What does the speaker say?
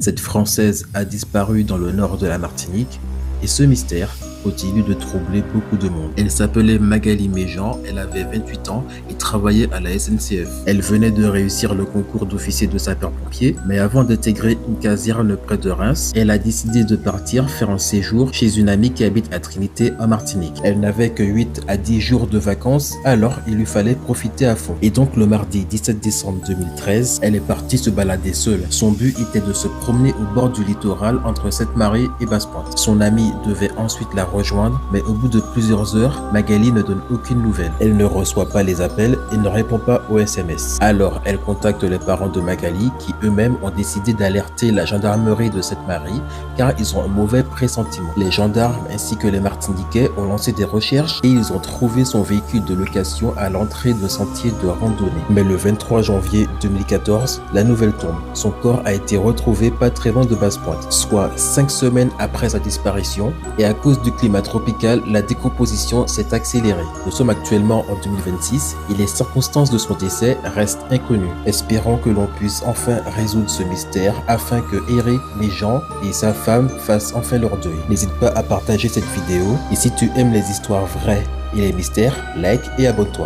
Cette Française a disparu dans le nord de la Martinique et ce mystère continue de troubler beaucoup de monde. Elle s'appelait Magali Méjean, elle avait 28 ans et travaillait à la SNCF. Elle venait de réussir le concours d'officier de sapeur-pompier, mais avant d'intégrer une caserne près de Reims, elle a décidé de partir faire un séjour chez une amie qui habite à Trinité en Martinique. Elle n'avait que 8 à 10 jours de vacances, alors il lui fallait profiter à fond. Et donc le mardi 17 décembre 2013, elle est partie se balader seule. Son but était de se promener au bord du littoral entre Sainte-Marie et Basse-Pointe. Son amie devait ensuite la rejoindre, mais au bout de plusieurs heures, Magali ne donne aucune nouvelle. Elle ne reçoit pas les appels et ne répond pas aux SMS. Alors, elle contacte les parents de Magali qui eux-mêmes ont décidé d'alerter la gendarmerie de Sainte-Marie car ils ont un mauvais pressentiment. Les gendarmes ainsi que les Martiniquais ont lancé des recherches et ils ont trouvé son véhicule de location à l'entrée d'un sentier de randonnée. Mais le 23 janvier 2014, la nouvelle tombe. Son corps a été retrouvé pas très loin de Basse-Pointe, soit 5 semaines après sa disparition, et à cause du climat tropical, la décomposition s'est accélérée. Nous sommes actuellement en 2026 et les circonstances de son décès restent inconnues. Espérons que l'on puisse enfin résoudre ce mystère afin que Eric Méjean et sa femme fassent enfin leur deuil. N'hésite pas à partager cette vidéo et si tu aimes les histoires vraies et les mystères, like et abonne-toi.